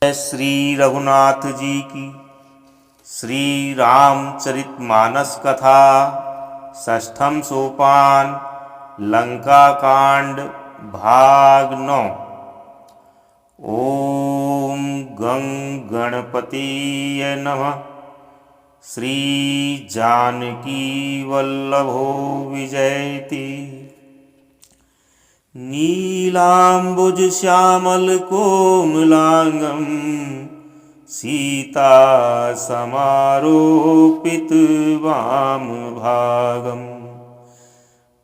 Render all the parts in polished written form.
श्री रघुनाथ जी की श्री रामचरितमानस कथा षष्ठम सोपान लंका कांड भाग 9। ओम गं गणपतिये नमः। श्री जानकी वल्लभो विजयति। नीलाम्बुज श्यामल कोमलांगं सीता समारोपित वाम भागं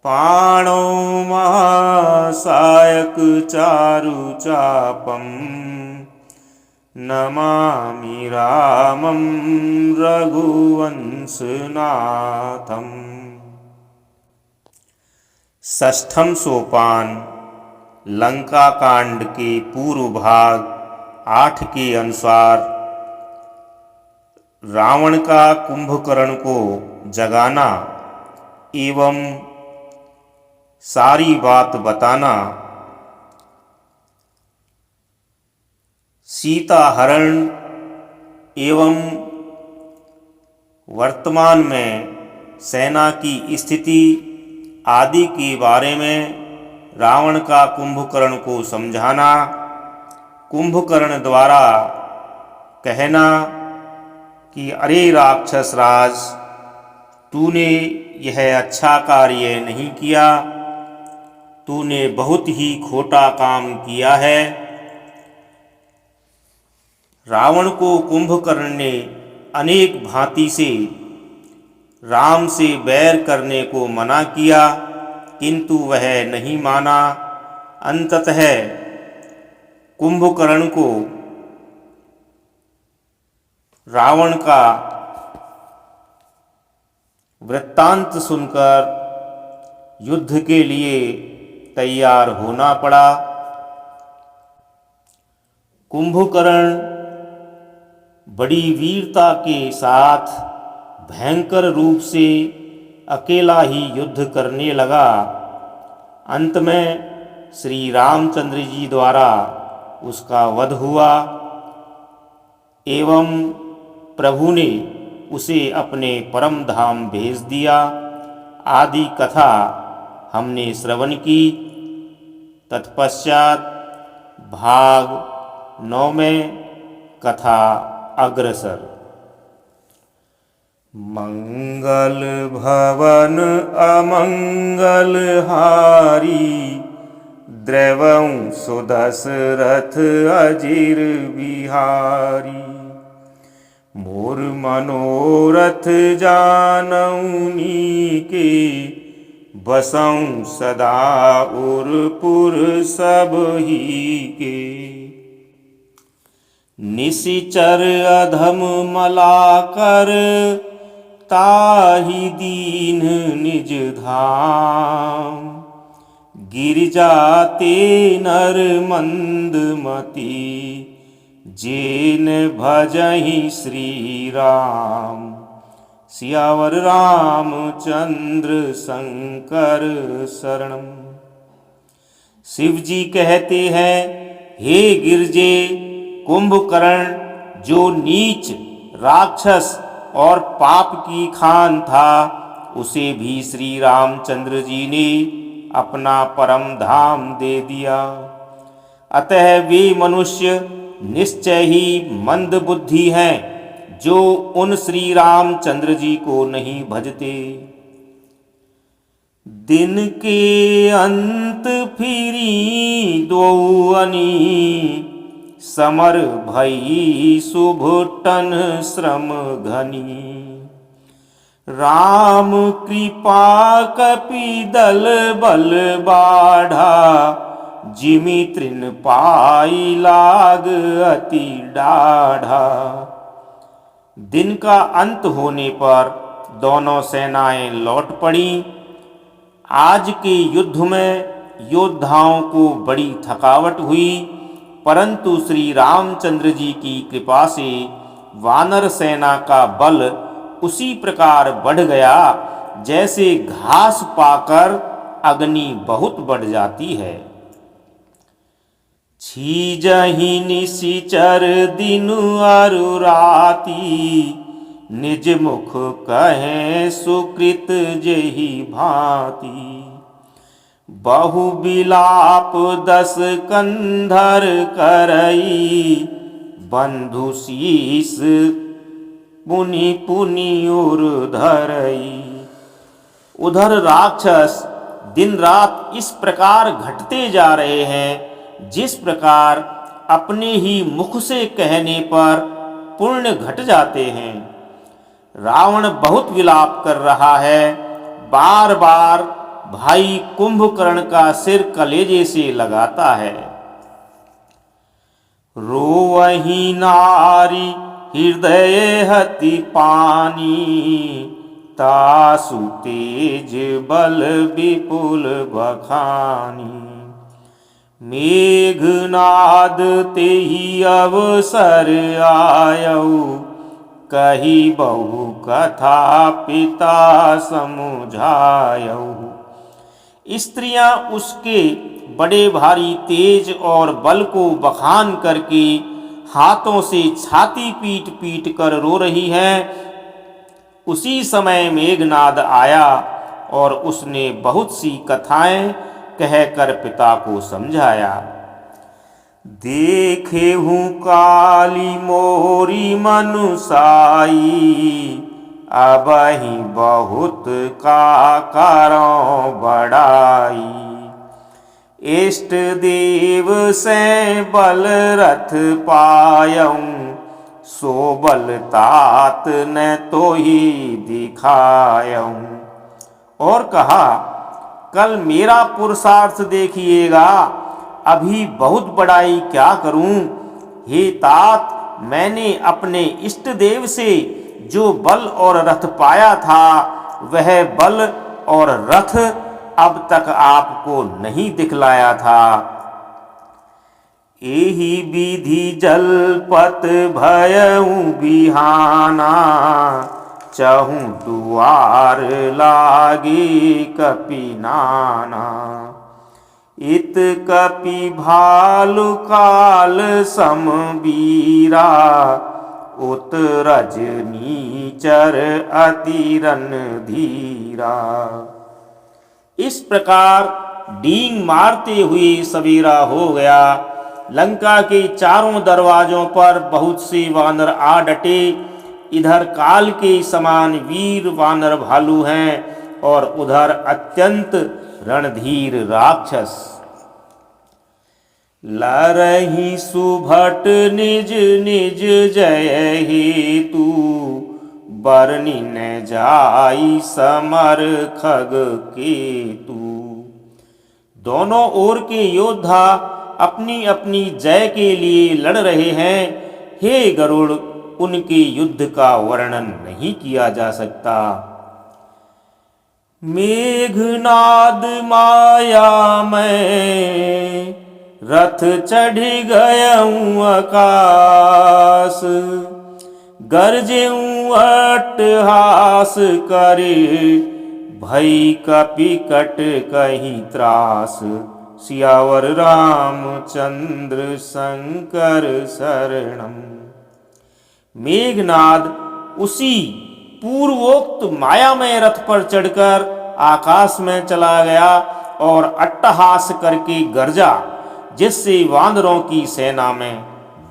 पाणौ महासायक चारु चापं नमामि रामं रघुवंशनाथम्। षष्ठम सोपान लंका कांड के पूर्व भाग 8 के अनुसार रावण का कुंभकर्ण को जगाना एवं सारी बात बताना, सीता हरण एवं वर्तमान में सेना की स्थिति आदि के बारे में रावण का कुंभकर्ण को समझाना, कुंभकर्ण द्वारा कहना कि अरे राक्षस राज, तूने यह अच्छा कार्य नहीं किया, तूने बहुत ही खोटा काम किया है। रावण को कुंभकर्ण ने अनेक भांति से राम से बैर करने को मना किया, किंतु वह नहीं माना। अंततः कुंभकर्ण को रावण का वृत्तांत सुनकर युद्ध के लिए तैयार होना पड़ा। कुंभकर्ण बड़ी वीरता के साथ भयंकर रूप से अकेला ही युद्ध करने लगा। अंत में श्री रामचंद्र जी द्वारा उसका वध हुआ एवं प्रभु ने उसे अपने परम धाम भेज दिया। आदि कथा हमने श्रवण की। तत्पश्चात भाग 9 में कथा अग्रसर। मंगल भवन अमंगल हारी, द्रवं सुदशरथ अजिर बिहारी। मोर मनोरथ जानौनी के, बसौं सदा उरपुर सब ही के। निशिचर अधम मलाकर, ताहि दीन निज धाम। गिरजाते नर मंदमती, जेन भजहि श्री राम। सियावर रामचंद्र शंकर शरणम। शिव जी कहते हैं, हे गिरजे, कुंभकर्ण जो नीच राक्षस और पाप की खान था, उसे भी श्री रामचंद्र जी ने अपना परम धाम दे दिया। अतः वे मनुष्य निश्चय ही मंद बुद्धि हैं जो उन श्री रामचंद्र जी को नहीं भजते। दिन के अंत फिरी दो अनी, समर भई सुभटन श्रम घनी। राम कृपा कपि दल बल बाढ़ा, जिमि तृण पाई लाग अति डाढ़ा। दिन का अंत होने पर दोनों सेनाएं लौट पड़ी। आज के युद्ध में योद्धाओं को बड़ी थकावट हुई, परंतु श्री रामचंद्र जी की कृपा से वानर सेना का बल उसी प्रकार बढ़ गया जैसे घास पाकर अग्नि बहुत बढ़ जाती है। छीजहि निशिचर दिनु अरु राति, निज मुख कहें सुकृत जेहि भांति। बहु बिलाप 10 कंधर करई, बंधु शीस पुनि पुनि उर धरई। उधर राक्षस दिन रात इस प्रकार घटते जा रहे हैं जिस प्रकार अपने ही मुख से कहने पर पुण्य घट जाते हैं। रावण बहुत विलाप कर रहा है, बार बार भाई कुंभकर्ण का सिर कलेजे से लगाता है। रोवहि नारी हृदय हति पानी, तासु तेज बल विपुल बखानी। मेघनाद तेहि अवसर आयऊ, कही बहु कथा पिता समुझायऊ। स्त्रियां उसके बड़े भारी तेज और बल को बखान करके हाथों से छाती पीट पीट कर रो रही हैं। उसी समय मेघनाद आया और उसने बहुत सी कथाएं कहकर पिता को समझाया। देखे हूँ काली मोरी मनुसाई, अबहि बहुत का कारों बड़ाई। इष्ट देव से बल रथ पायऊं, सो बल तात न तो ही दिखायऊं। और कहा, कल मेरा पुरुषार्थ देखिएगा, अभी बहुत बड़ाई क्या करूं। हे तात, मैंने अपने इष्ट देव से जो बल और रथ पाया था, वह बल और रथ अब तक आपको नहीं दिखलाया था। एहि विधि जलपत भयऊ बिहाना, चहु दुआर लागी कपि नाना। इत कपि भालु काल सम बीरा, उत रजनीचर अति रणधीरा। इस प्रकार डींग मारते हुए सवेरा हो गया। लंका के चारों दरवाजों पर बहुत से वानर आ डटे। इधर काल के समान वीर वानर भालू हैं और उधर अत्यंत रणधीर राक्षस। लरहि सुभट निज निज जय हेतु, बरनि न जाई समर खग केतु। दोनों ओर के योद्धा अपनी अपनी जय के लिए लड़ रहे हैं। हे गरुड़, उनके युद्ध का वर्णन नहीं किया जा सकता। मेघनाद माया में रथ चढ़ गयऊं आकाश, गरजेऊं अट्टहास करे, भई कपिकट कहीं त्रास। सियावर रामचंद्र शंकर शरणम। मेघनाद उसी पूर्वोक्त मायामय रथ पर चढ़कर आकाश में चला गया और अट्टहास करके गरजा, जिससे वानरों की सेना में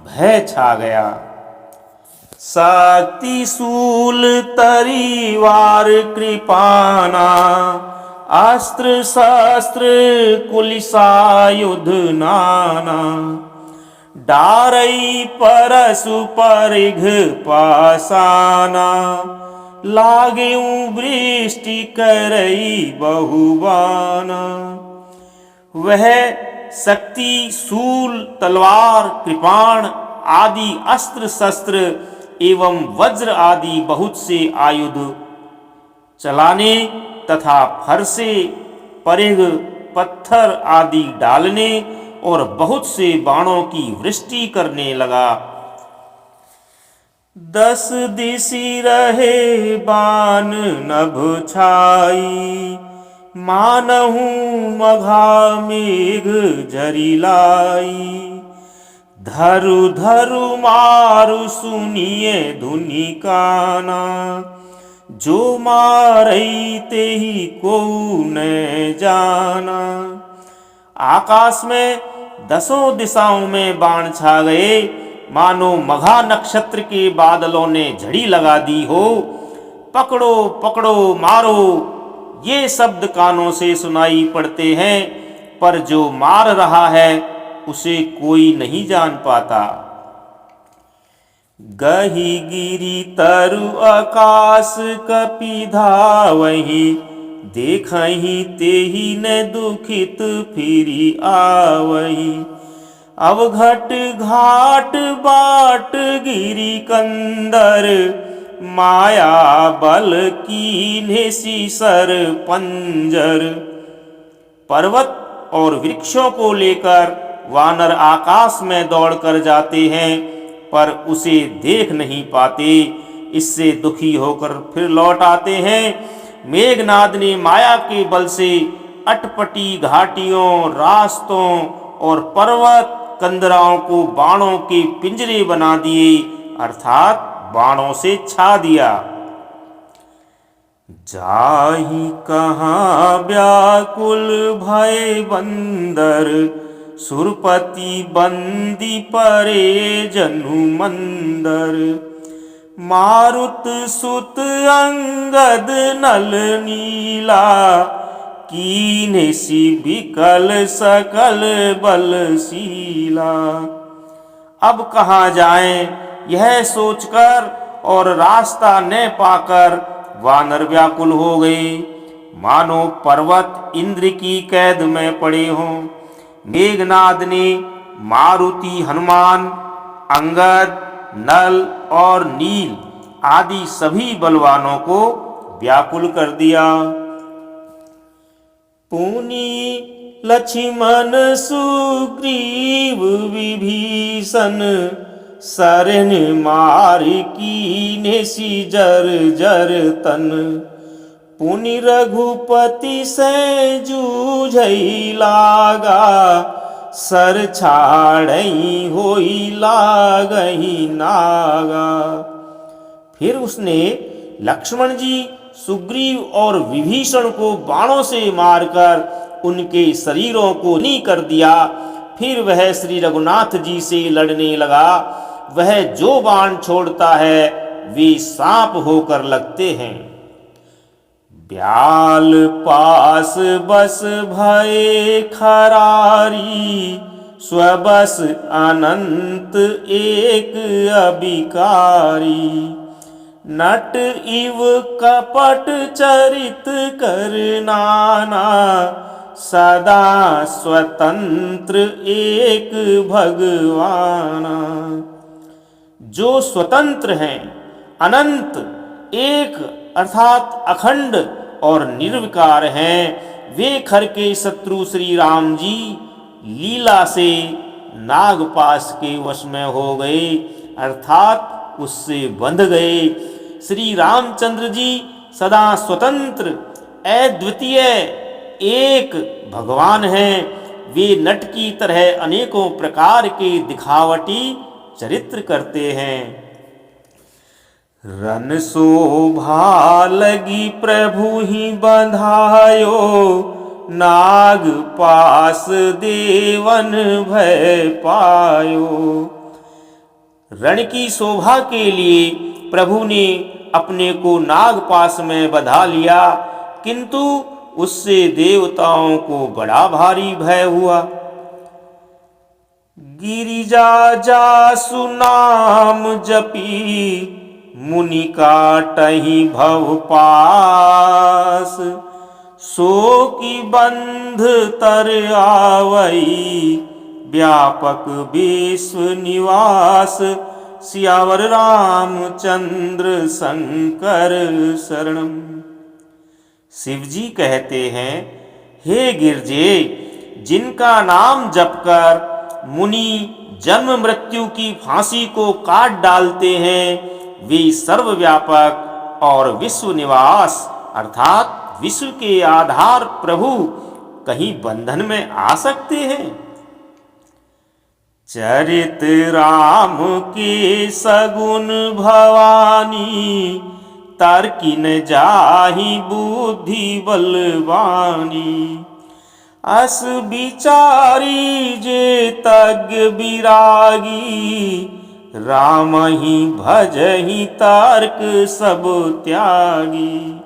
भय छा गया। शक्ति शूल तरीवार कृपाना, अस्त्र शस्त्र कुलिसायुध नाना। डारई परशु परिघ पासाना, लागेऊ वृष्टि करई बहुबाना। वह शक्ति शूल तलवार कृपाण आदि अस्त्र शस्त्र एवं वज्र आदि बहुत से आयुध चलाने तथा फरसे परिघ पत्थर आदि डालने और बहुत से बाणों की वृष्टि करने लगा। 10 दिशि रहे बाण नभ छाई, मानहु मघा मेघ झरी लाई। धरु धरु मारु सुनिए धुनि काना, जो मारई ते ही को न जाना। आकाश में दसों दिशाओं में बाण छा गए, मानो मघा नक्षत्र के बादलों ने झड़ी लगा दी हो। पकड़ो पकड़ो मारो, ये शब्द कानों से सुनाई पड़ते हैं, पर जो मार रहा है उसे कोई नहीं जान पाता। गही गिरी तरु आकाश कपि धावहि, देखहि तेहि न दुखित फिरी आवहि। अब घट घाट बाट गिरी कंदर, माया बल कीन्हे सीसर पंजर। पर्वत और वृक्षों को लेकर वानर आकाश में दौड़कर जाते हैं, पर उसे देख नहीं पाते। इससे दुखी होकर फिर लौट आते हैं। मेघनाद ने माया के बल से अटपटी घाटियों, रास्तों और पर्वत कंदराओं को बाणों के पिंजरे बना दिए, अर्थात बाणों से छा दिया। जाहि कहाँ व्याकुल भय बंदर, सुरपति बंदी परे जनु मंदर। मारुत सुत अंगद नल नीला, कीन्हे सी विकल सकल बलशीला। अब कहाँ जाएं यह सोचकर और रास्ता न पाकर वानर व्याकुल हो गए, मानो पर्वत इंद्र की कैद में पड़े हों। मेघनाद ने मारुति, हनुमान, अंगद, नल और नील आदि सभी बलवानों को व्याकुल कर दिया। पुनि लक्ष्मण सुग्रीव विभीषण, शरण मार कीन्हे सी जर जर तन। पुनि रघुपति से जूझई लागा, सर छाड़ई होई लागही नागा। फिर उसने लक्ष्मण जी, सुग्रीव और विभीषण को बाणों से मारकर उनके शरीरों को नी कर दिया। फिर वह श्री रघुनाथ जी से लड़ने लगा। वह जो बाण छोड़ता है वे सांप होकर लगते हैं। ब्याल पास बस भय खरारी, स्वबस अनंत एक अबिकारी। नट इव कपट चरित कर नाना, सदा स्वतंत्र एक भगवाना। जो स्वतंत्र हैं, अनंत, एक अर्थात अखंड और निर्विकार हैं, वे खर के शत्रु श्री राम जी लीला से नागपाश के वश में हो गए, अर्थात उससे बंध गए। श्री रामचंद्र जी सदा स्वतंत्र, अद्वितीय, एक भगवान हैं। वे नट की तरह अनेकों प्रकार के दिखावटी चरित्र करते हैं। रन शोभा लगी प्रभु ही बंधायो, नाग पास देवन भय पायो। रण की शोभा के लिए प्रभु ने अपने को नाग पास में बंधा लिया, किंतु उससे देवताओं को बड़ा भारी भय हुआ। गिरिजा जासु नाम जपी, मुनि काटहि भव पास। सो की बंध तर आवई, व्यापक विश्व निवास। सियावर रामचंद्र शंकर शरणम। शिवजी कहते हैं, हे गिरजे, जिनका नाम जपकर मुनि जन्म मृत्यु की फांसी को काट डालते हैं, वे सर्वव्यापक और विश्व निवास अर्थात विश्व के आधार प्रभु कहीं बंधन में आ सकते हैं। चरित राम के सगुन भवानी, तर्किन जाहि बुद्धि बलवानी। अस विचारी जे तज्ञ विरागी, राम ही भजहि तर्क सब त्यागी।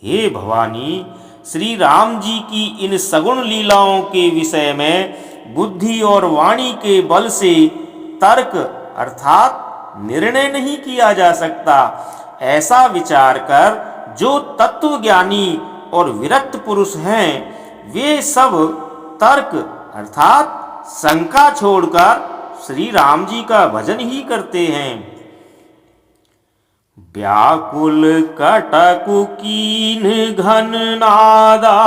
हे भवानी, श्री राम जी की इन सगुण लीलाओं के विषय में बुद्धि और वाणी के बल से तर्क अर्थात निर्णय नहीं किया जा सकता। ऐसा विचार कर जो तत्वज्ञानी और विरक्त पुरुष हैं, वे सब तर्क अर्थात शंका छोड़कर श्री राम जी का भजन ही करते हैं। व्याकुल कटकु कीन घन नादा,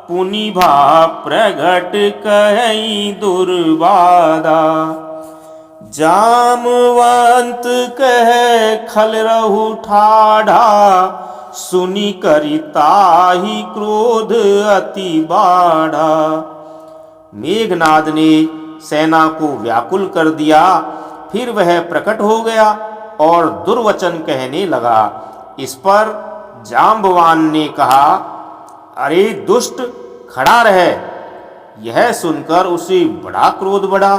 पुनिभा प्रगट कहि दुर्बाधा। जामवंत कह खल रहु ठाढ़ा, सुनि करिताहि क्रोध अति बाढ़ा। मेघनाद ने सेना को व्याकुल कर दिया, फिर वह प्रकट हो गया और दुर्वचन कहने लगा। इस पर जाम्बवान ने कहा, अरे दुष्ट, खड़ा रह। यह सुनकर उसे बड़ा क्रोध बढ़ा।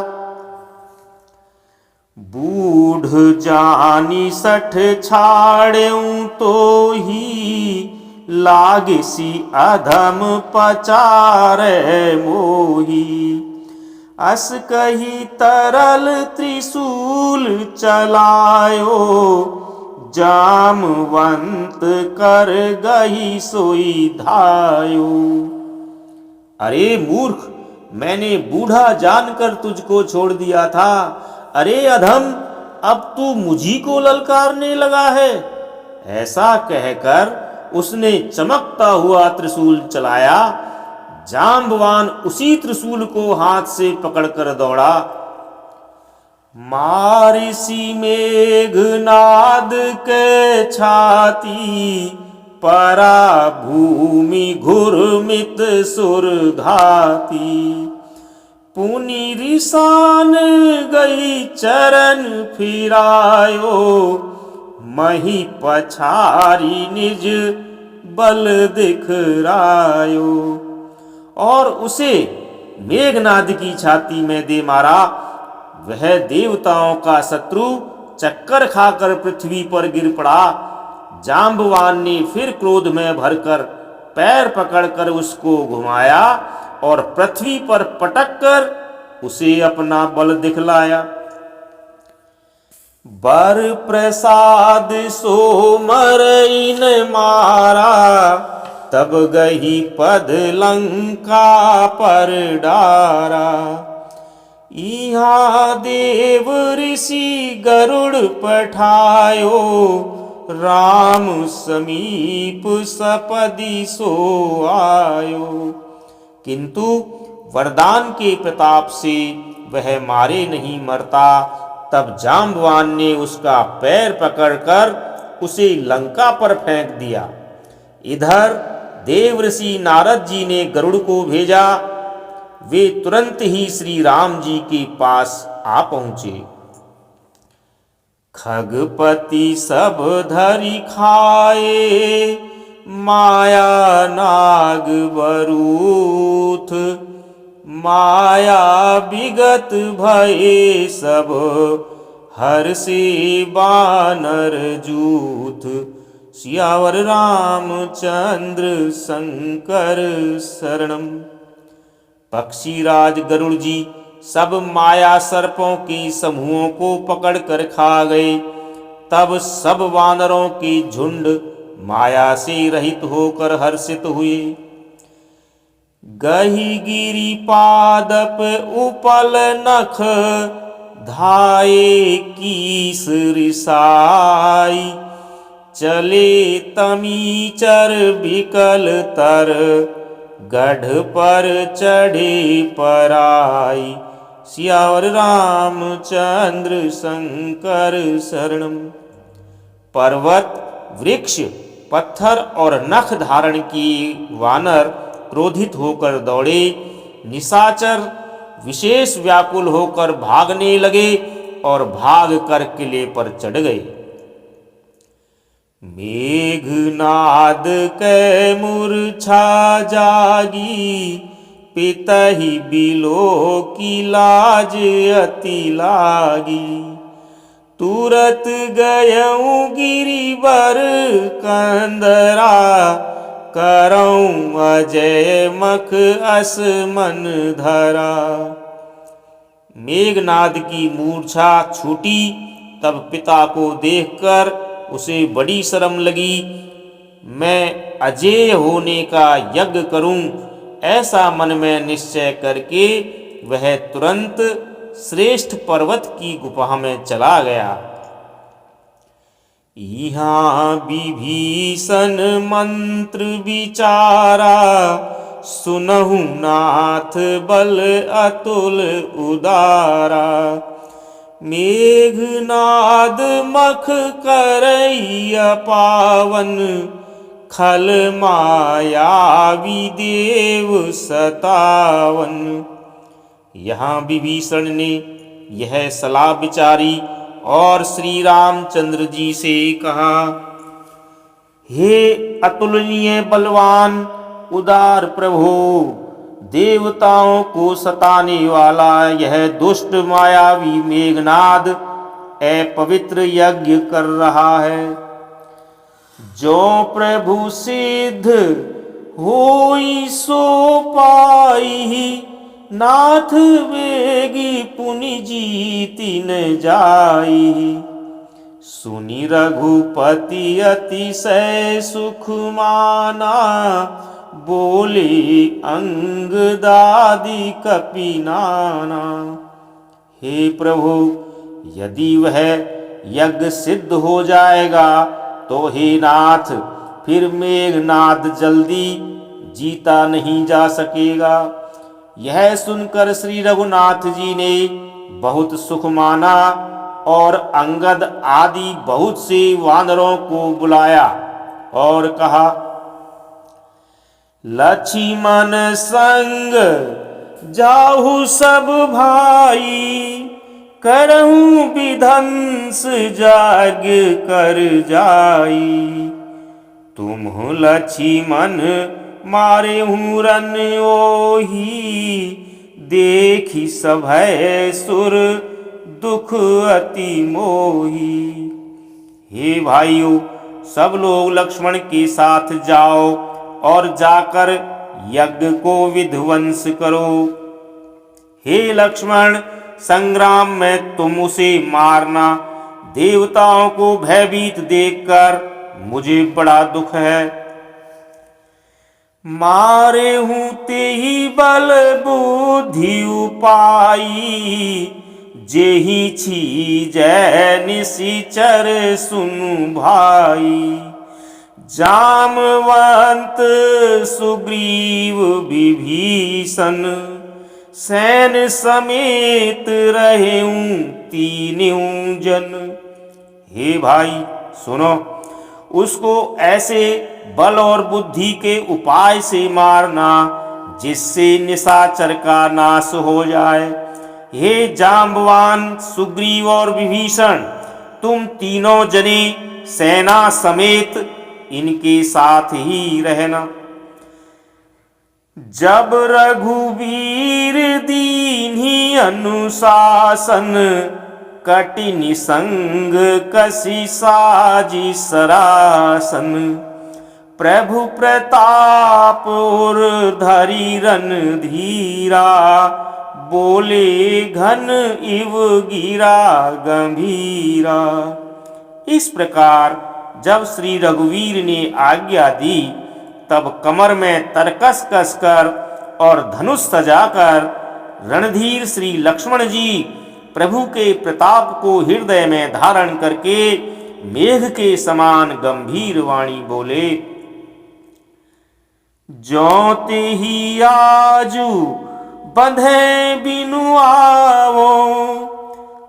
बूढ़ जानी सठ छाड़ेऊ तो ही, लागसी अधम पचारे मोही। अस कही तरल त्रिशूल चलायो, जामवंत कर गही सोई धायो। अरे मूर्ख, मैंने बूढ़ा जानकर तुझको छोड़ दिया था। अरे अधम, अब तू मुझी को ललकारने लगा है। ऐसा कहकर उसने चमकता हुआ त्रिशूल चलाया। जाम्बवान उसी त्रिशूल को हाथ से पकड़कर दौड़ा। मारिसी मेघनाद के छाती, परा भूमि घुरमित सुर घाती। पुनि रिसान गई चरण फिरायो, मही पछारी निज बल दिखरायो। और उसे मेघनाद की छाती में दे मारा। वह देवताओं का शत्रु चक्कर खाकर पृथ्वी पर गिर पड़ा। जाम्बवान ने फिर क्रोध में भरकर पैर पकड़कर उसको घुमाया और पृथ्वी पर पटककर उसे अपना बल दिखलाया। बर प्रसाद सो मरई न मारा, तब गही पद लंका पर डारा। इहाँ देव ऋषि गरुड़ पठायो, राम समीप सपदि सो आयो। किंतु वरदान के प्रताप से वह मारे नहीं मरता। तब जाम्बवान ने उसका पैर पकड़कर उसे लंका पर फेंक दिया। इधर देवर्षि नारद जी ने गरुड़ को भेजा। वे तुरंत ही श्री राम जी के पास आ पहुंचे। खगपति सब धरि खाए, माया नाग बरूथ। माया विगत भये सब, हर्षि बानर जूथ। सियावर रामचंद्र शंकर शरणम। पक्षीराज गरुड़ जी सब माया सर्पों के समूहों को पकड़कर खा गए। तब सब वानरों के झुंड माया से रहित होकर हर्षित हुए। गही गिरी पादप उपल नख, धाये कीस रिसाई। चले तमीचर विकल तर, गढ़ पर चढ़े पराई। सियावर रामचंद्र शंकर शरणम। पर्वत, वृक्ष, पत्थर और नख धारण किए वानर क्रोधित होकर दौड़े। निशाचर विशेष व्याकुल होकर भागने लगे और भाग कर किले पर चढ़ गए। मेघनाद कै मूर्छा जागी, पितहि बिलो की लाज अति लागी। तुरत गयऊँ गिरिवर कंदरा, करऊँ अजय मख अस मन धरा। मेघनाद की मूर्छा छूटी, तब पिता को देखकर उसे बड़ी शर्म लगी। मैं अजेय होने का यज्ञ करूं, ऐसा मन में निश्चय करके वह तुरंत श्रेष्ठ पर्वत की गुफा में चला गया। यहाँ विभीषण मंत्र विचारा, सुनहु नाथ बल अतुल उदारा। मेघनाद मख करई पावन, खल मायावी देव सतावन। यहाँ विभीषण ने यह सलाह विचारी और श्री रामचंद्र जी से कहा, हे अतुलनीय बलवान उदार प्रभु, देवताओं को सताने वाला यह दुष्ट मायावी मेघनाद अपवित्र यज्ञ कर रहा है। जो प्रभु सिद्ध होई सो पाई, नाथ वेगी पुनि जीति न जाई। सुनि रघुपति अतिशय सुख माना, बोले अंगदादि कपिनाना। हे प्रभु, यदि वह यज्ञ सिद्ध हो जाएगा तो हे नाथ, फिर मेघनाद जल्दी जीता नहीं जा सकेगा। यह सुनकर श्री रघुनाथ जी ने बहुत सुख माना और अंगद आदि बहुत से वानरों को बुलाया और कहा, लक्ष्मण संग जाहु सब भाई, करहूं विध्वंस यज्ञ कर जाई। तुम लक्ष्मण मारे हूँ रन ओही, देखी सभय सुर दुख अति मोही। हे भाइयों, सब लोग लक्ष्मण के साथ जाओ और जाकर यज्ञ को विध्वंस करो। हे लक्ष्मण, संग्राम में तुम उसे मारना। देवताओं को भयभीत देखकर मुझे बड़ा दुख है। मारे हूँ ते ही बल बुद्धि उपाई, जेहि छीजै निशिचर सुनु भाई। जामवंत सुग्रीव विभीषण, सैन समेत रहेऊं तीनों जन। हे भाई सुनो, उसको ऐसे बल और बुद्धि के उपाय से मारना जिससे निशाचर का नाश हो जाए। हे जाम्बवान सुग्रीव और विभीषण, तुम तीनों जने सेना समेत इनके साथ ही रहना। जब रघुवीर दीन्ही अनुशासन, कठिन संग कसी साजी सरासन। प्रभु प्रताप और धरी रन धीरा, बोले घन इव गिरा गंभीरा। इस प्रकार जब श्री रघुवीर ने आज्ञा दी, तब कमर में तरकस कसकर और धनुष सजाकर रणधीर श्री लक्ष्मण जी प्रभु के प्रताप को हृदय में धारण करके मेघ के समान गंभीर वाणी बोले, ज्यों ही आजू बंधे बिनु आवो,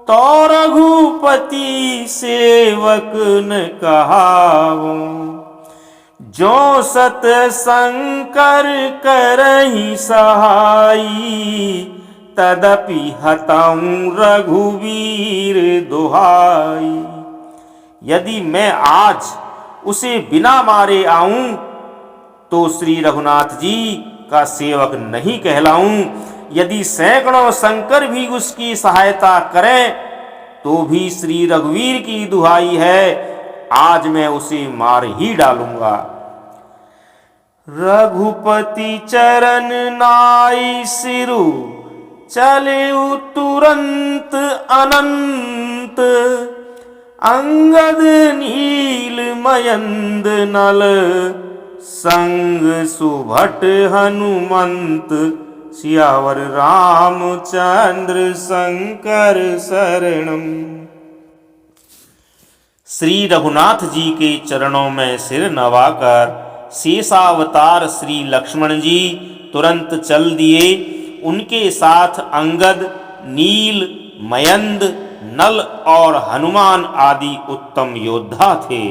तो रघुपति सेवक न कहावो। जो सत शंकर करहि सहाई, तदपि हताऊं रघुवीर दुहाई। यदि मैं आज उसे बिना मारे आऊं तो श्री रघुनाथ जी का सेवक नहीं कहलाऊं। यदि सैकड़ों शंकर भी उसकी सहायता करें तो भी श्री रघुवीर की दुहाई है, आज मैं उसे मार ही डालूंगा। रघुपति चरण नाई सिरु चले तुरंत अनंत। अंगद नील मयंद नल संग सुभट हनुमंत। सियावर रामचंद्र शंकर शरणम। श्री रघुनाथ जी के चरणों में सिर नवाकर शेषावतार श्री लक्ष्मण जी तुरंत चल दिए। उनके साथ अंगद, नील, मयंद, नल और हनुमान आदि उत्तम योद्धा थे।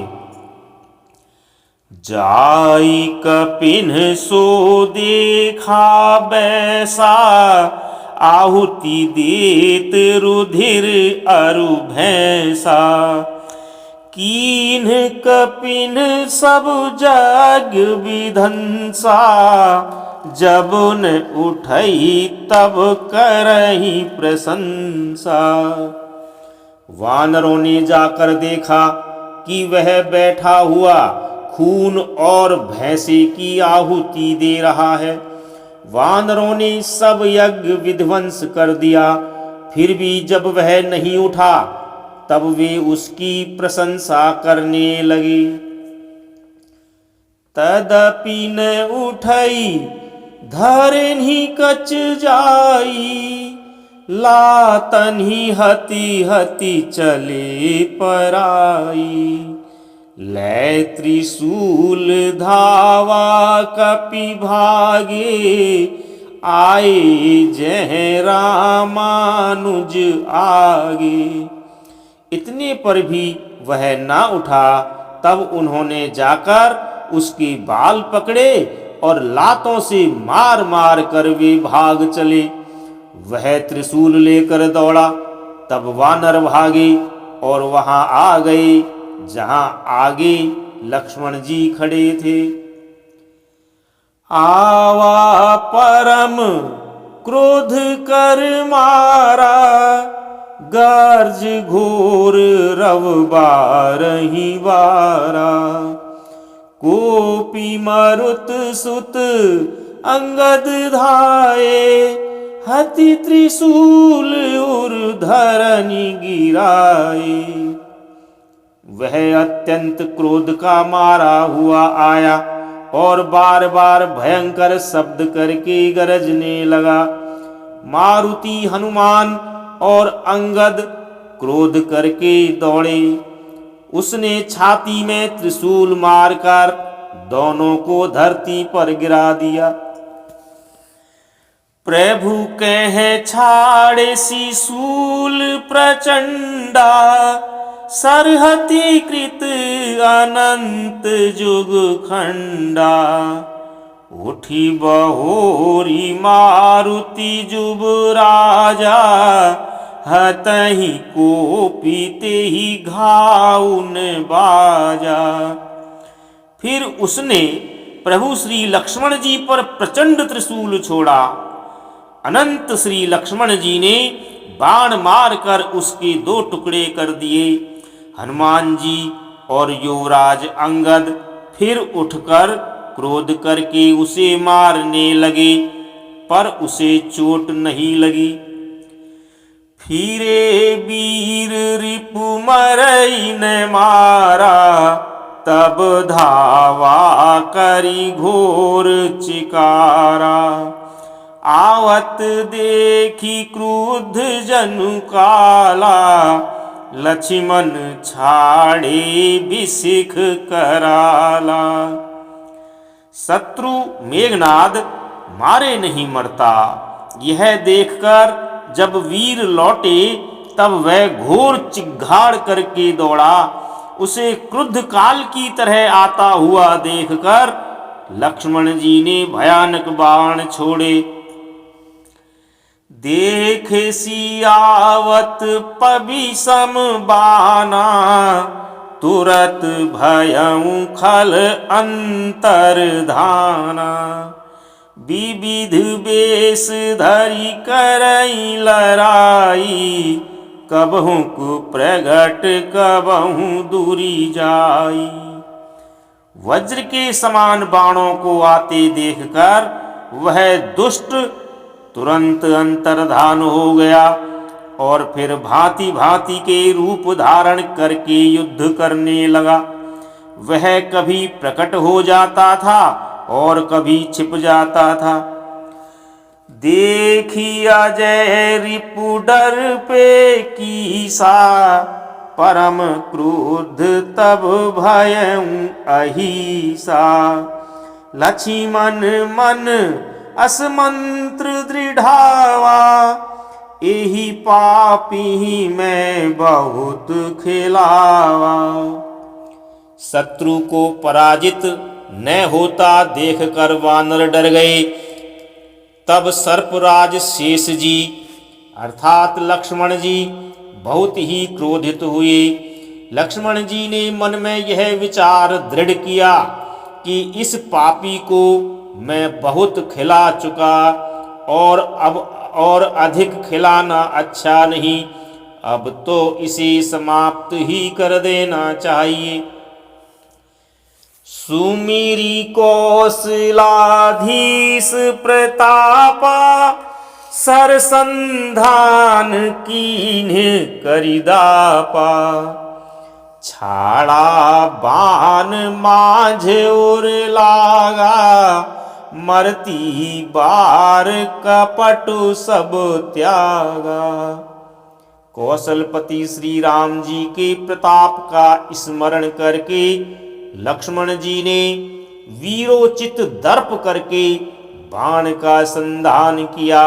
जाई कपिन सो देखा बैसा। आहुति देत रुधिर अरु भैंसा। कीन्ह कपिन सब जग विधंसा। जब न उठई तब करही प्रशंसा। वानरों ने जाकर देखा कि वह बैठा हुआ खून और भैंसे की आहुति दे रहा है। वानरों ने सब यज्ञ विध्वंस कर दिया, फिर भी जब वह नहीं उठा तब वे उसकी प्रशंसा करने लगे। तदपि न उठई धरनी कच जाई। लातन ही हति हति चले पराई। लै त्रिशूल धावा कपि भागे। आए जह रामानुज आगे। इतने पर भी वह ना उठा, तब उन्होंने जाकर उसके बाल पकड़े और लातों से मार मार कर वे भाग चले। वह त्रिशूल लेकर दौड़ा, तब वानर भागे और वहां आ गए जहां आगे लक्ष्मण जी खड़े थे। आवा परम क्रोध कर मारा। गर्ज घोर रव बारही बारा। कोपी मरुत सुत अंगद धाये। हति त्रिशूल उर धरनी गिराए। वह अत्यंत क्रोध का मारा हुआ आया और बार बार भयंकर शब्द करके गरजने लगा। मारुति, हनुमान और अंगद क्रोध करके दौड़े। उसने छाती में त्रिशूल मारकर दोनों को धरती पर गिरा दिया। प्रभु कहे छाड़े सी शूल प्रचंडा। सरहति कृत अनंत जुग खंडा। उठी बहोरी मारुति जुब राजा। हतहि कोपीते ही घाउन बाजा। फिर उसने प्रभु श्री लक्ष्मण जी पर प्रचंड त्रिशूल छोड़ा। अनंत श्री लक्ष्मण जी ने बाण मारकर उसके दो टुकड़े कर दिए। हनुमान जी और युवराज अंगद फिर उठकर क्रोध करके उसे मारने लगे, पर उसे चोट नहीं लगी। फिरे वीर रिपु मरई न मारा। तब धावा करी घोर चिकारा। आवत देखी क्रुद्ध जनु काला। लक्ष्मण छाड़े बिसिख कराला। शत्रु मेघनाद मारे नहीं मरता, यह देखकर जब वीर लौटे तब वह घोर चिघाड़ करके दौड़ा। उसे क्रुद्ध काल की तरह आता हुआ देखकर लक्ष्मण जी ने भयानक बाण छोड़े। देख सियावत पबिसम बाना, तुरत भयउ खल अंतर धाना। विविध वेश धरि करई लड़ाई, कबहु कुप्रगट कबहु दूरी जाई। वज्र के समान बाणों को आते देखकर वह दुष्ट तुरंत अंतर्धान हो गया और फिर भांति भांति के रूप धारण करके युद्ध करने लगा। वह कभी प्रकट हो जाता था और कभी छिप जाता था। देखिया जय रिपु डर पे कीसा, परम क्रोध तब भयउ अहिसा। लक्ष्मण मन असमंत्र दृढ़ावा, एहि पापी मैं बहुत खिलावा। शत्रु को पराजित न होता देखकर वानर डर गए। तब सर्पराज शेष जी अर्थात लक्ष्मण जी बहुत ही क्रोधित हुए। लक्ष्मण जी ने मन में यह विचार दृढ़ किया कि इस पापी को मैं बहुत खिला चुका और अधिक खिलाना अच्छा नहीं। अब तो इसे समाप्त ही कर देना चाहिए। सुमिरी कौशलाधीश प्रतापा, सरसंधान कीन्ह करिदापा। छाड़ा बाण माझ उर लागा, मरती बार कपटु सब त्यागा। कौशलपति श्री राम जी के प्रताप का स्मरण करके लक्ष्मण जी ने वीरोचित दर्प करके बाण का संधान किया।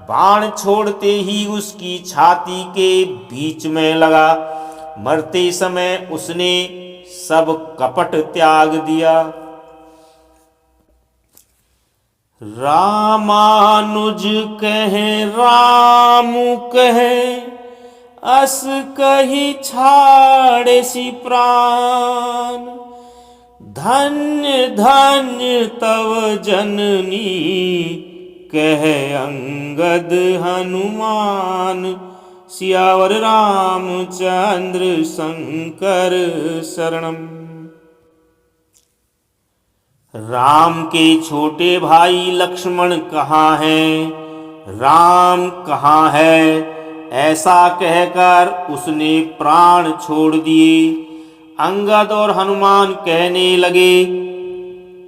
बाण छोड़ते ही उसकी छाती के बीच में लगा। मरते समय उसने सब कपट त्याग दिया। रामानुज कहे राम कहे, अस कही छाड़े सी प्राण। धन्य धन्य तव जननी, कहे अंगद हनुमान। सियावर रामचंद्र शंकर शरणम। राम के छोटे भाई लक्ष्मण कहाँ हैं? राम कहाँ है? ऐसा कहकर उसने प्राण छोड़ दिए। अंगद और हनुमान कहने लगे,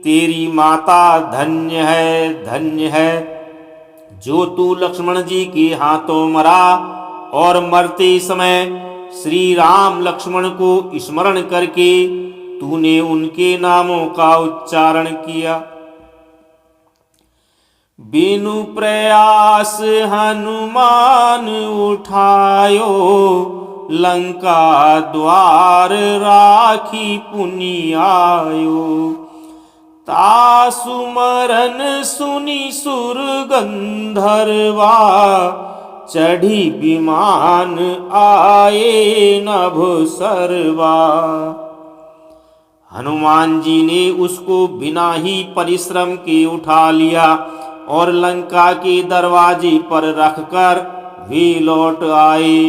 तेरी माता धन्य है जो तू लक्ष्मण जी के हाथों मरा और मरते समय श्री राम लक्ष्मण को स्मरण करके तूने उनके नामों का उच्चारण किया। बिनु प्रयास हनुमान उठायो, लंका द्वार राखी पुनि आयो। तासुमरन सुनि सुर गंधर्वा, चढ़ी विमान आए नभ सर्वा। हनुमान जी ने उसको बिना ही परिश्रम के उठा लिया और लंका के दरवाजे पर रखकर वे लौट आए।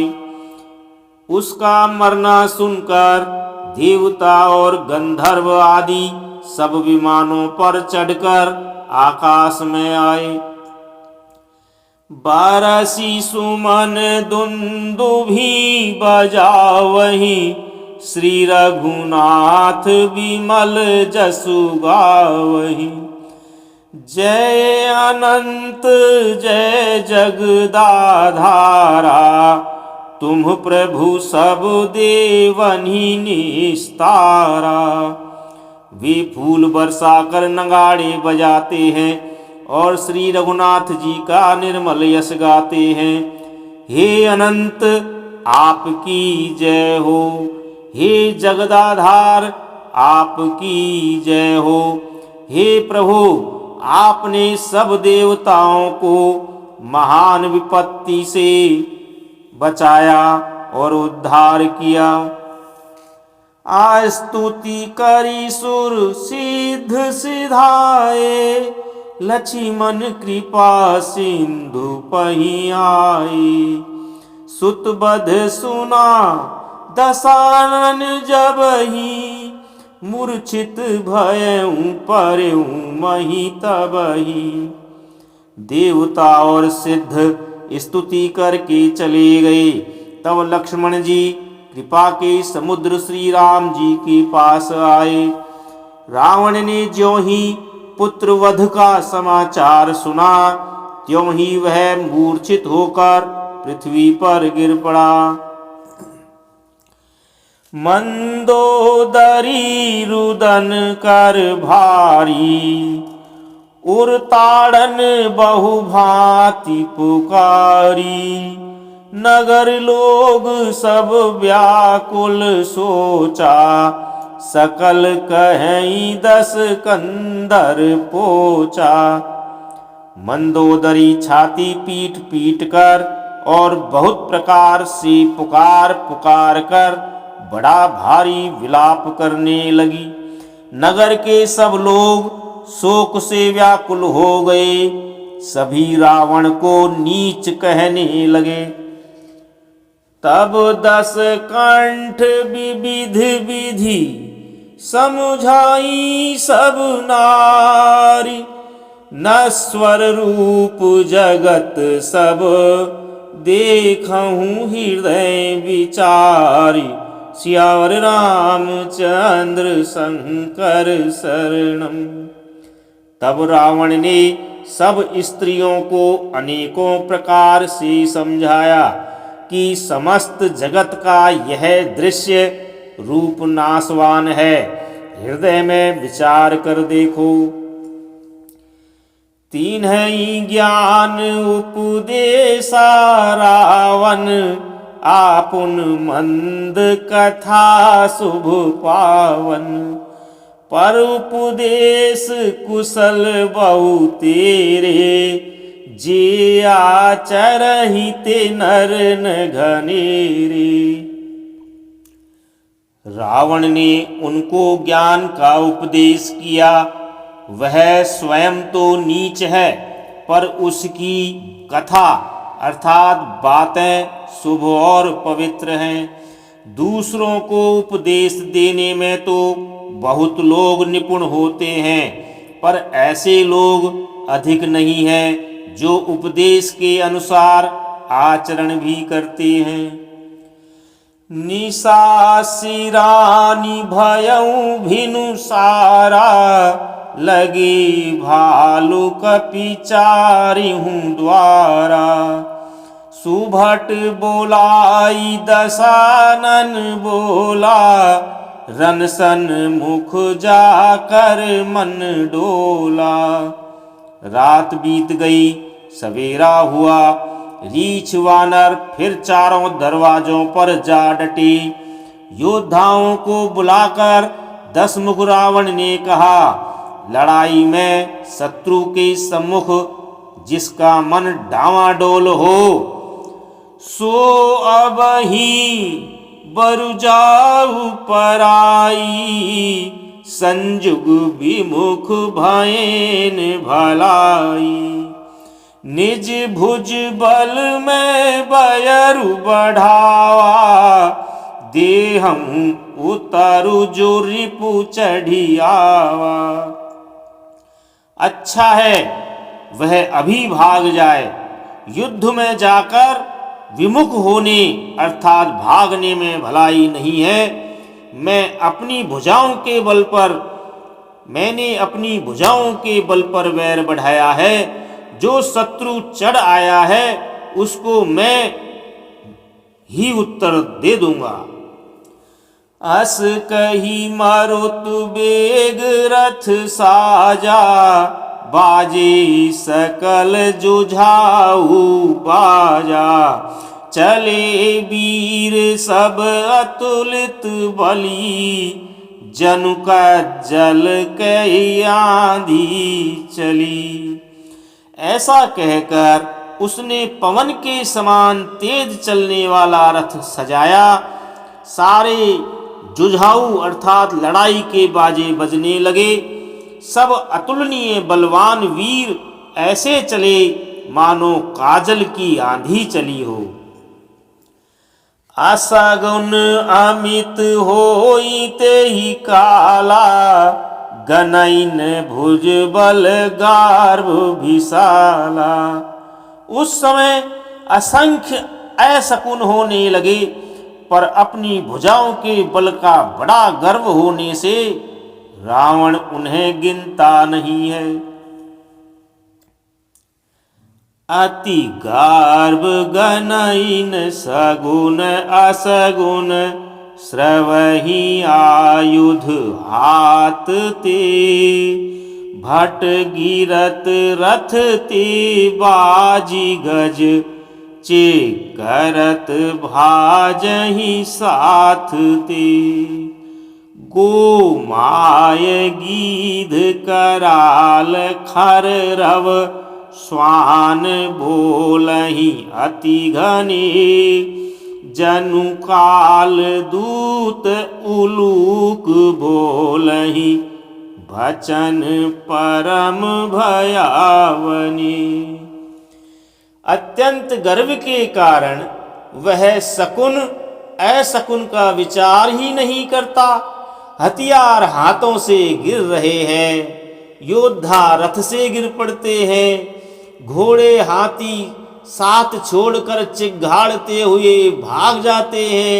उसका मरना सुनकर देवता और गंधर्व आदि सब विमानों पर चढ़कर आकाश में आए। बारसी सुमन दुंदुभि बजावहीं, श्री रघुनाथ विमल जसु गावहीं। जय अनंत जय जगदाधारा, तुम प्रभु सब देवनि निस्तारा। वे फूल बरसाकर नगाड़े बजाते हैं और श्री रघुनाथ जी का निर्मल यश गाते हैं। हे अनंत आपकी जय हो, हे जगदाधार आपकी जय हो। हे प्रभु आपने सब देवताओं को महान विपत्ति से बचाया और उद्धार किया। आस्तुति करी सुर सिद्ध सिधाए, लक्ष्मण कृपा सिंधु पही आए। सुत बध सुना दशानन जबहि, मूर्छित भयउ परउ मही तबहि। देवता और सिद्ध स्तुति करके चले गए। तब लक्ष्मण जी कृपा के समुद्र श्री राम जी के पास आए। रावण ने ज्यों ही पुत्र वध का समाचार सुना, त्यों ही वह मूर्छित होकर पृथ्वी पर गिर पड़ा। मंदोदरी रुदन कर भारी, उरताड़न बहु भांति पुकारी। नगर लोग सब व्याकुल सोचा, सकल कहीं दस कंदर पोचा। मंदोदरी छाती पीट पीट कर और बहुत प्रकार से पुकार पुकार कर बड़ा भारी विलाप करने लगी। नगर के सब लोग शोक से व्याकुल हो गए। सभी रावण को नीच कहने लगे। तब दस कंठ विविध विधि समझाई सब नारी। नश्वर रूप जगत सब देखहूँ हृदय विचारी। सियावर रामचंद्र शंकर शरणम। तब रावण ने सब स्त्रियों को अनेकों प्रकार से समझाया कि समस्त जगत का यह दृश्य रूप नाशवान है, हृदय में विचार कर देखो। तीन्ही ज्ञान उपदेशा रावण, आपुन मंद कथा शुभ पावन। पर उपदेश कुशल बहु तेरे, जे आचरहि ते नर न घनेरे। रावण ने उनको ज्ञान का उपदेश किया। वह स्वयं तो नीच है, पर उसकी कथा अर्थात बातें शुभ और पवित्र हैं। दूसरों को उपदेश देने में तो बहुत लोग निपुण होते हैं, पर ऐसे लोग अधिक नहीं हैं जो उपदेश के अनुसार आचरण भी करते हैं। निशा सिरानी भयउ भिनु सारा, लगे भालू कपिचारिहूँ द्वारा। सुभट बोलाई दशानन बोला, रनसन मुख जाकर मन डोला। रात बीत गई, सवेरा हुआ। रीछ वानर फिर चारों दरवाजों पर जा डटे। योद्धाओं को बुलाकर दशमुख रावण ने कहा, लड़ाई में शत्रु के सम्मुख जिसका मन डावाडोल हो, सो अब ही बरु जाऊ पराई। संजुग विमुख भयेन भलाई। निज भुज बल में बयरु बढ़ावा, देहं उतारू जो रिपु चढ़ियावा। अच्छा है वह अभी भाग जाए। युद्ध में जाकर विमुख होने अर्थात भागने में भलाई नहीं है। मैंने अपनी भुजाओं के बल पर वैर बढ़ाया है। जो शत्रु चढ़ आया है उसको मैं ही उत्तर दे दूंगा। अस कही मारुत बेग रथ साजा, बाजे सकल जुझाऊ बाजा। चले वीर सब अतुलित बली, जनु का जल के आंधी चली। ऐसा कहकर उसने पवन के समान तेज चलने वाला रथ सजाया। सारे जुझाऊ अर्थात लड़ाई के बाजे बजने लगे। सब अतुलनीय बलवान वीर ऐसे चले मानो काजल की आंधी चली हो। असगुन अमित होई तेहि काला, गनइन भुजबल गार्भ विशाला। उस समय असंख्य अशकुन होने लगे, पर अपनी भुजाओं के बल का बड़ा गर्व होने से रावण उन्हें गिनता नहीं है। अति गार्भ गनइन सगुन असगुन, स्रवहि आयुध हाथ ते। भट गिरत रथ ते बाजी गज, चे करत भाजहि साथ ते। गोमाय गीध कराल खर रव, श्वान बोलहि अति घने। जनु काल दूत उलूक बोलहि, भचन परम भयावनी। अत्यंत गर्व के कारण वह शकुन अशकुन का विचार ही नहीं करता। हथियार हाथों से गिर रहे हैं, योद्धा रथ से गिर पड़ते हैं, घोड़े हाथी साथ छोड़कर चिघाड़ते हुए भाग जाते हैं।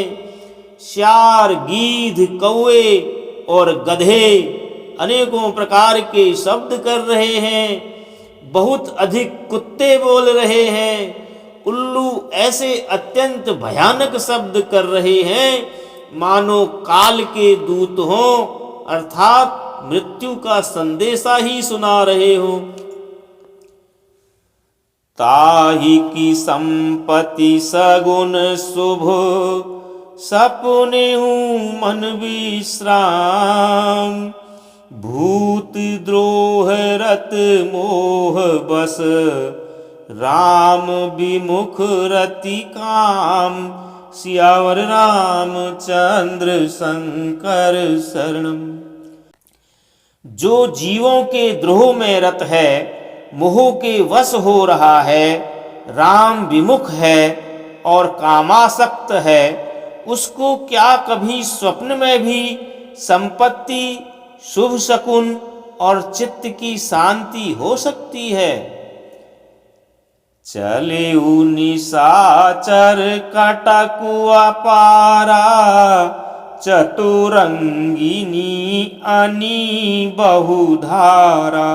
श्यार गीध कौवे और गधे अनेकों प्रकार के शब्द कर रहे हैं। बहुत अधिक कुत्ते बोल रहे हैं। उल्लू ऐसे अत्यंत भयानक शब्द कर रहे हैं मानो काल के दूत हों, अर्थात मृत्यु का संदेशा ही सुना रहे हो। ताहि की संपत्ति सगुन शुभ, सपनेहु मन विश्राम। भूत द्रोह रत मोह बस, राम विमुख रति काम। सियावर रामचंद्र शंकर शरणम। जो जीवों के द्रोह में रत है, मोह के वश हो रहा है, राम विमुख है और कामासक्त है, उसको क्या कभी स्वप्न में भी संपत्ति, शुभ शकुन और चित्त की शांति हो सकती है? चले निशाचर कटकुआ पारा, चतुरंगिनी अनी बहुधारा।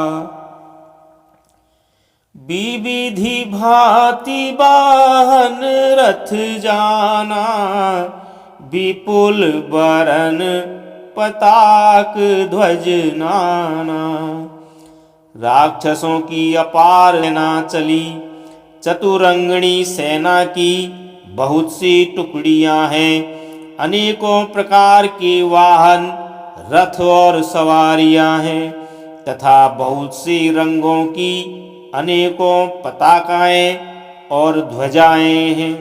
विविधि भांति वाहन रथ जाना, विपुल बरन पताक ध्वज नाना। राक्षसों की अपार सेना चली, चतुरंगणी सेना की बहुत सी टुकड़ियां हैं। अनेकों प्रकार के वाहन, रथ और सवारियां हैं तथा बहुत सी रंगों की अनेकों पताकाएं और ध्वजाएं हैं।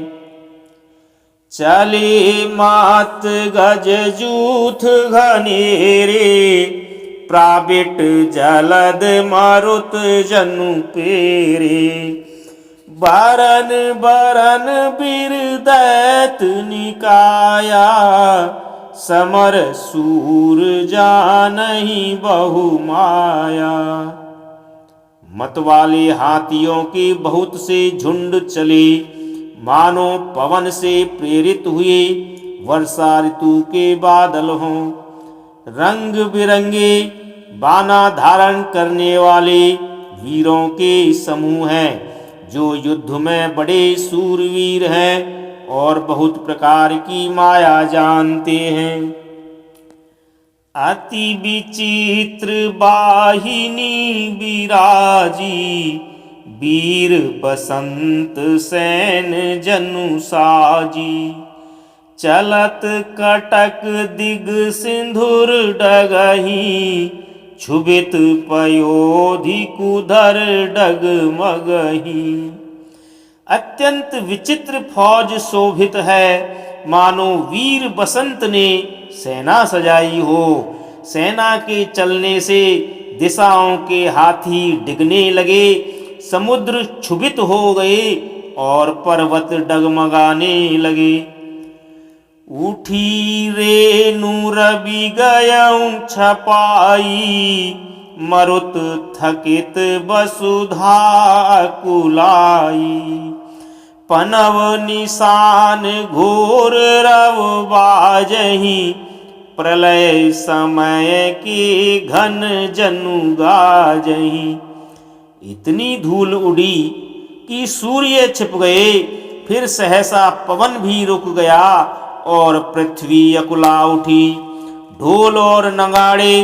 चले मात गज जूथ घनेरे, प्राबिट जलद मारुत जनु पेरे। बरन बरन बीर दैत निकाया, समर सूर जानहि बहु माया। मतवाले हाथियों के बहुत से झुंड चले, मानो पवन से प्रेरित हुए वर्षा ऋतु के बादल हों। रंग बिरंगे बाना धारण करने वाले वीरों के समूह हैं, जो युद्ध में बड़े सूरवीर हैं और बहुत प्रकार की माया जानते हैं। अति विचित्र बाहिनी विराजी, वीर बसंत सैन जनु साजी। चलत कटक दिग सिंधुर डगही, क्षुभित पयोधि कुधर डगमगही। अत्यंत विचित्र फौज शोभित है, मानो वीर बसंत ने सेना सजाई हो। सेना के चलने से दिशाओं के हाथी डिगने लगे, समुद्र क्षुभित हो गए और पर्वत डगमगाने लगे। उठी रेणु रवि गयऊं छपाई, मरुत थकित वसुधा कुलाई। पनव निशान घोर रव बाजही, प्रलय समय के घन जनु गाजही। इतनी धूल उड़ी कि सूर्य छिप गए, फिर सहसा पवन भी रुक गया और पृथ्वी अकुला उठी। ढोल और नगाड़े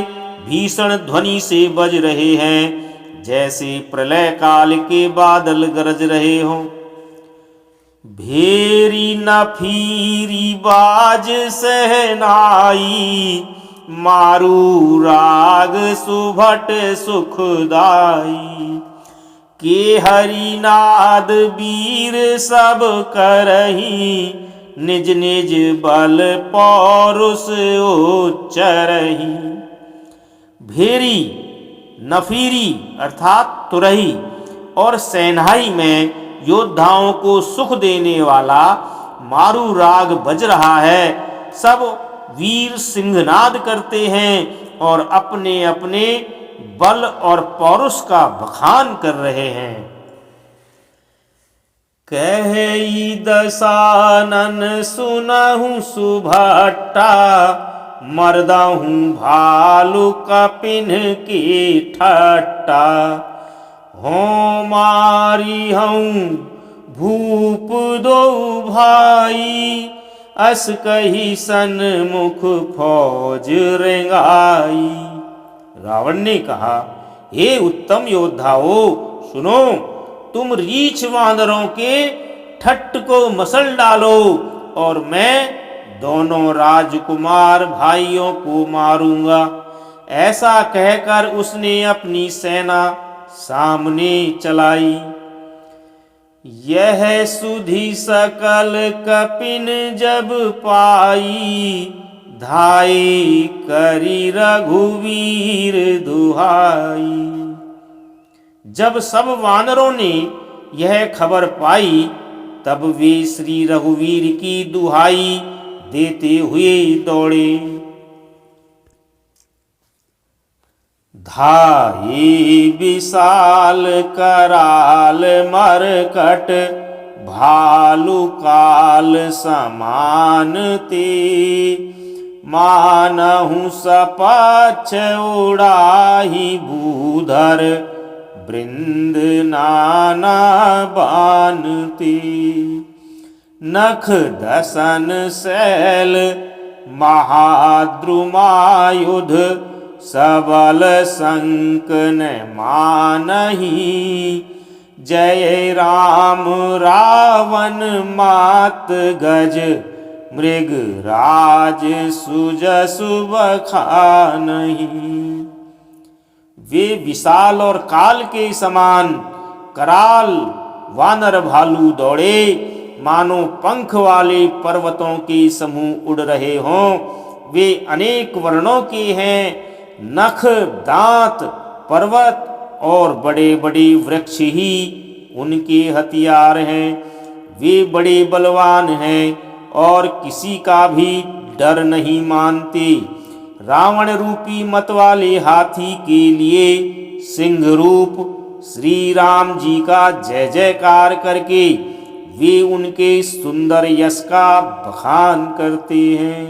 भीषण ध्वनि से बज रहे हैं, जैसे प्रलय काल के बादल गरज रहे हों। भेरी नफीरी बाज सहनाई, मारू राग सुभट सुखदाई। के हरिनाद वीर सब करही, निज निज बल पौरुष उच्चरही। भेरी, नफीरी अर्थात तुरही और सेनाई में योद्धाओं को सुख देने वाला मारू राग बज रहा है। सब वीर सिंहनाद करते हैं और अपने अपने बल और पौरुष का बखान कर रहे हैं। कहि दशानन सुनहु सुभट्टा, मर्दहु भालु कपिन की ठट्टा। हों मारी हूँ भूप दो भाई, अस कही सन्मुख फौज रेंगाई। रावण ने कहा, हे उत्तम योद्धाओ सुनो, तुम रीछ वानरों के ठट्ट को मसल डालो और मैं दोनों राजकुमार भाइयों को मारूंगा। ऐसा कहकर उसने अपनी सेना सामने चलाई। यह सुधि सकल कपिन जब पाई, धाई करी रघुवीर दुहाई। जब सब वानरों ने यह खबर पाई, तब वे श्री रघुवीर की दुहाई देते हुए दौड़े। धाई विशाल कराल मरकट, भालु काल समान ते। मानहु सपक्ष उड़ाही भूधर, वृंद नाना बानते। नख दसन शैल महाद्रुमायुध, सबल संक न मानही। जय राम रावण मात गज, मृग राज सुजसु बखानही। वे विशाल और काल के समान कराल वानर भालू दौड़े, मानो पंख वाले पर्वतों के समूह उड़ रहे हों। वे अनेक वर्णों के हैं, नख, दांत, पर्वत और बड़े बड़े वृक्ष ही उनके हथियार हैं। वे बड़े बलवान हैं और किसी का भी डर नहीं मानते। रावण रूपी मत वाले हाथी के लिए सिंह रूप श्री राम जी का जय जयकार करके वे उनके सुंदर यश का बखान करते हैं।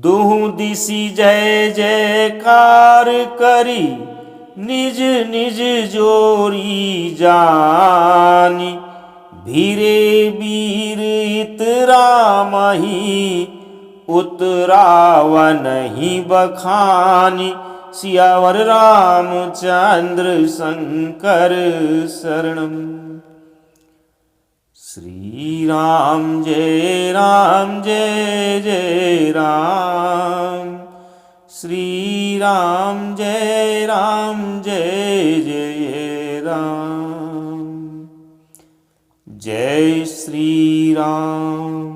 दुहु दिशि जय जयकार करी, निज निज जोरी जानी। भीरे वीर इत रामहि, उतरावन ही बखानी। सियावर रामचंद्र शंकर शरणम। श्री राम जय जय राम। श्री राम जय जय राम। जय श्री राम।